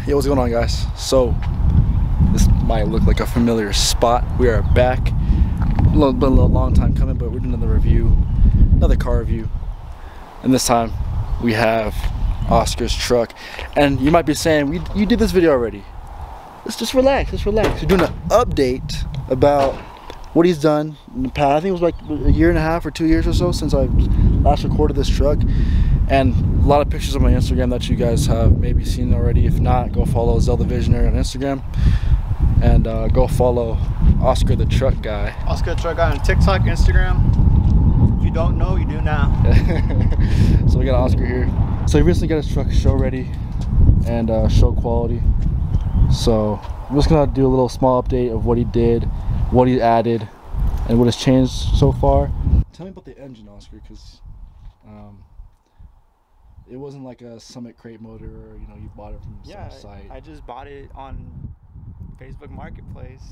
Yo, what's going on, guys? So this might look like a familiar spot. We are back. Been a long time coming, but we're doing another review, another car review, and this time we have Oscar's truck. And you might be saying, you did this video already. Let's just relax. Let's relax. We're doing an update about what he's done in the past. I think it was like a year and a half or 2 years or so since I last recorded this truck. And a lot of pictures on my Instagram that you guys have maybe seen already. If not, go follow Zelda Visionary on Instagram. And go follow Oscar the Truck Guy. Oscar the Truck Guy on TikTok, Instagram. If you don't know, you do now. So we got Oscar here. So he recently got his truck show ready and show quality. So I'm just gonna do a little small update of what he did, what he added, and what has changed so far. Tell me about the engine, Oscar, because it wasn't like a Summit crate motor, or you bought it from some site. I just bought it on Facebook Marketplace.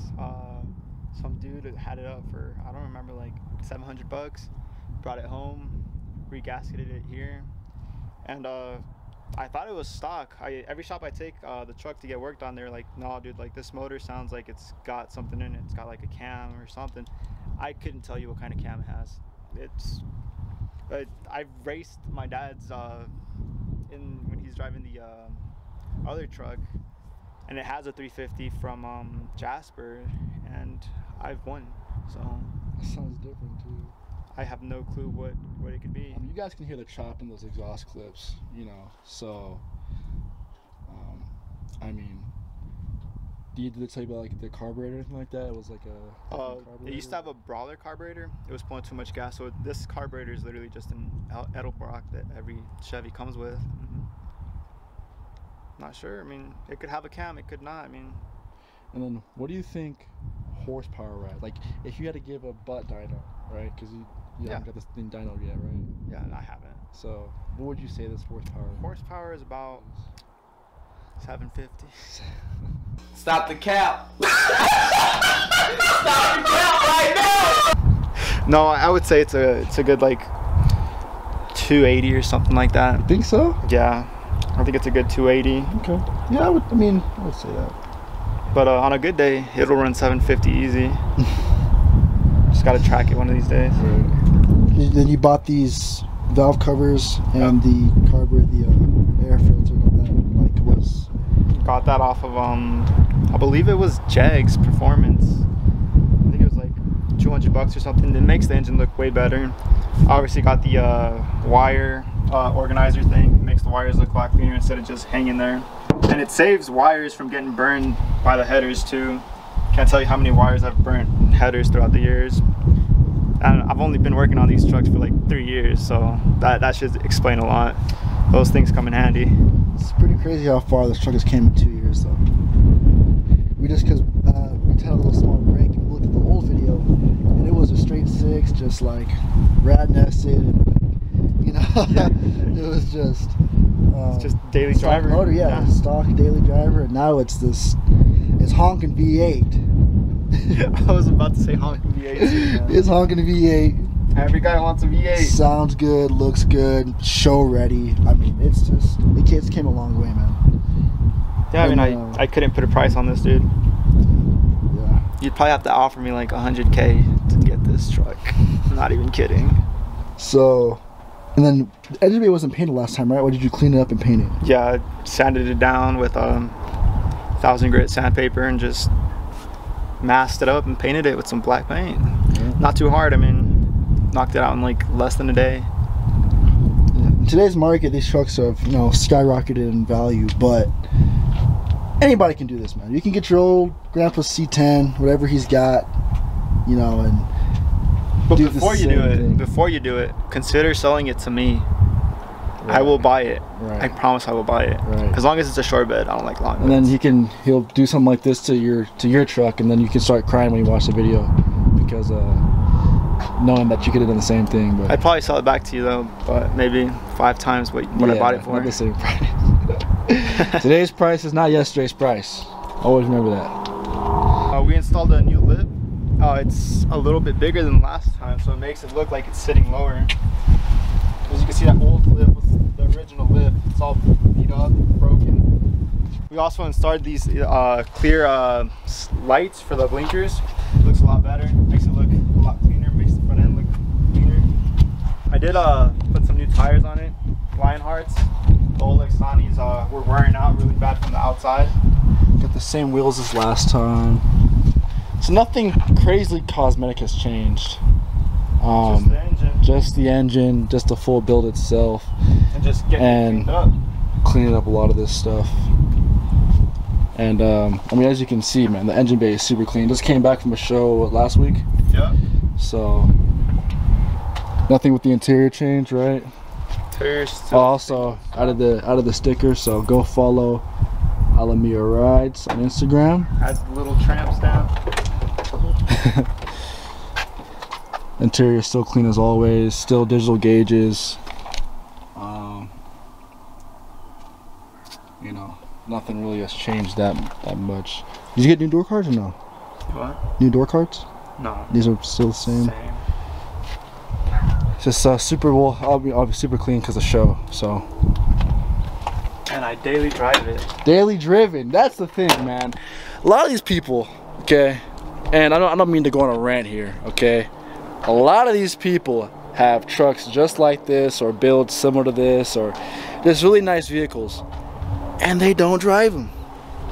Some dude had it up for, I don't remember, like $700 bucks. Brought it home, regasketed it here, and I thought it was stock. Every shop I take the truck to get worked on, they're like, no dude, like this motor sounds like it's got something in it. It's got like a cam or something. I couldn't tell you what kind of cam it has. I've raced my dad's when he's driving the other truck, and it has a 350 from Jasper, and I've won. So that sounds different too. I have no clue what it could be. You guys can hear the chop in those exhaust clips, so I mean, did they tell you about like the carburetor or anything like that? It was like a carburetor? It used to have a Brawler carburetor. It was pulling too much gas, so this carburetor is literally just an Edelbrock that every Chevy comes with. Not sure. I mean, it could have a cam, it could not. I mean, and then what do you think horsepower at? Like, if you had to give a butt dyno, right? Because you haven't got this thing dyno yet, right? Yeah, I haven't. So what would you say this horsepower? Horsepower is about 750. Stop the cap. Stop the cap right now. No, I would say it's a good like 280 or something like that. You think so? Yeah, I think it's a good 280. Okay. Yeah, I would say that. But on a good day, it'll run 750 easy. Just gotta track it one of these days. Right. Then you bought these valve covers and the carburetor, the air filter, and all that. Like, got that off of I believe it was Jag's Performance. I think it was like 200 bucks or something. It makes the engine look way better. I obviously got the wire organizer thing. It makes the wires look a lot cleaner instead of just hanging there. And it saves wires from getting burned by the headers too. Can't tell you how many wires I've burnt headers throughout the years. And I've only been working on these trucks for like 3 years, so that should explain a lot. Those things come in handy. It's pretty crazy how far this truck has came in 2 years though. Because we had a little small break and we looked at the old video, and it was a straight 6, just like rad nested, and it was just it's just daily driver motor, stock daily driver, and now it's honking V8. I was about to say honking V8 too, it's honking V8. Every guy wants a V8. Sounds good, looks good, show ready. I mean, it's just, the kids came a long way, man. Yeah, I mean, I couldn't put a price on this, dude. Yeah. You'd probably have to offer me like 100K to get this truck. I'm not even kidding. So, and then the engine bay wasn't painted last time, right? Or did you clean it up and paint it? Yeah, I sanded it down with 1000 grit sandpaper and just masked it up and painted it with some black paint. Yeah. Not too hard. I mean, knocked it out in like less than a day. In today's market, these trucks have skyrocketed in value, but anybody can do this, man. You can get your old grandpa's C10, whatever he's got, and but before you do it, consider selling it to me. Right. I will buy it. Right. I promise I will buy it. Right. As long as it's a short bed. I don't like long beds. And then he'll do something like this to your truck, and then you can start crying when you watch the video because knowing that you could have done the same thing. But I'd probably sell it back to you though, but maybe 5 times what I bought it for. Not the same price. Today's price is not yesterday's price. Always remember that. We installed a new lip. It's a little bit bigger than last time, so it makes it look like it's sitting lower. As you can see, that old lip was the original lip. It's all beat up, broken. We We also installed these clear lights for the blinkers. Looks a lot better. Makes it look a lot cleaner. Makes the front end look cleaner. I did put some new tires on it. Lionhearts. The old Exani's were wearing out really bad from the outside. Got the same wheels as last time. So nothing crazily cosmetic has changed. Just the engine. Just the engine, just the full build itself. And just getting it cleaned up. Cleaning up a lot of this stuff. And I mean, as you can see, man, the engine bay is super clean. Just came back from a show last week. Yeah. So nothing with the interior change, right? Interior's still Also added the sticker, so go follow Alamia Rides on Instagram. Add the little tramp stamp. Interior still clean as always, still digital gauges. You know, nothing really has changed that much. Did you get new door cards or no? What? New door cards? No. These are still the same. It's just super well. I'll be super clean because of show. So. And I daily drive it. Daily driven. That's the thing, man. A lot of these people, okay, and I don't mean to go on a rant here, okay. A lot of these people have trucks just like this or build similar to this or just really nice vehicles. And they don't drive them.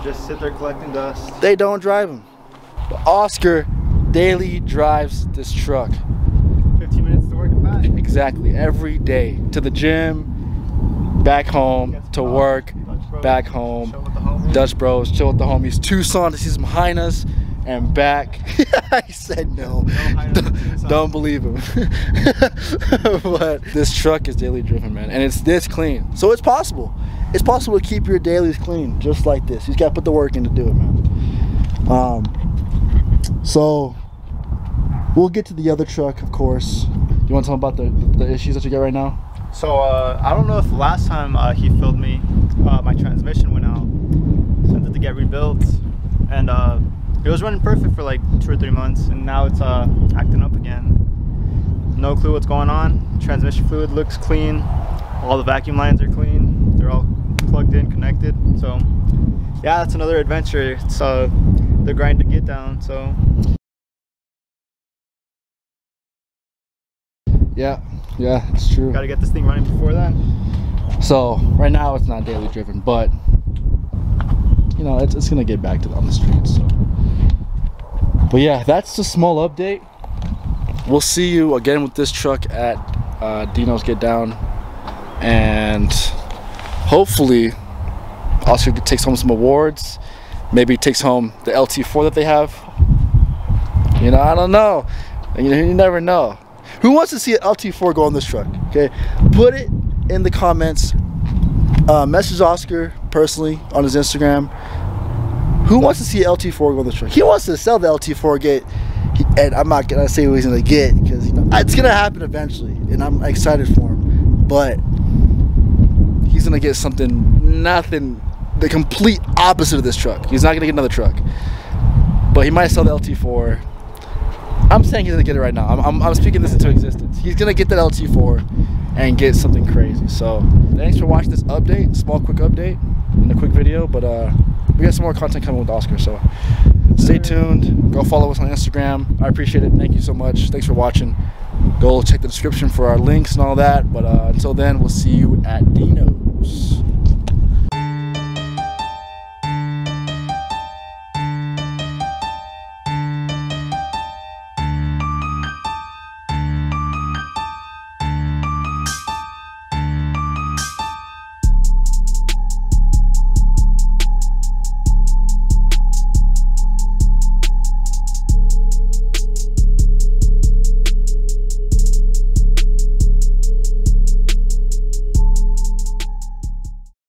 Just sit there collecting dust. They don't drive them. But Oscar daily drives this truck. 15 minutes to work and back. Exactly. Every day. To the gym, back home, to work, back home. Dutch Bros, chill with the homies. Tucson to see some Hyenas and back. He said no. Don't believe him. But this truck is daily driven, man. And it's this clean. So it's possible. It's possible to keep your dailies clean just like this. You just got to put the work in to do it, man. So we'll get to the other truck, of course. You want to talk about the issues that you got right now? So I don't know if last time he filmed me, my transmission went out. Sent it to get rebuilt. And it was running perfect for like 2 or 3 months. And now it's acting up again. No clue what's going on. Transmission fluid looks clean. All the vacuum lines are clean. They're all plugged in, connected. So yeah, that's another adventure. It's the grind to get down. So yeah, it's true. gotta get this thing running before then. So right now it's not daily driven, but you know it's gonna get back to on the streets. So. But yeah, that's a small update. We'll see you again with this truck at Dino's Get Down, and hopefully Oscar takes home some awards. Maybe takes home the LT4 that they have. You know, I don't know. You never know. Who wants to see an LT4 go on this truck? Okay, put it in the comments. Message Oscar personally on his Instagram. Who wants to see an LT4 go on this truck? He wants to sell the LT4, and I'm not gonna say what he's gonna get because you know it's gonna happen eventually, and I'm excited for him. But he's gonna get the complete opposite of this truck. He's not gonna get another truck, but he might sell the LT4. I'm saying he's gonna get it right now. I'm speaking this into existence. He's gonna get that LT4 and get something crazy. So thanks for watching this update, small quick update in a quick video, but we got some more content coming with Oscar, so stay tuned. Go follow us on Instagram. I appreciate it. Thank you so much. Thanks for watching. Go check the description for our links and all that, but until then, we'll see you at Dino's.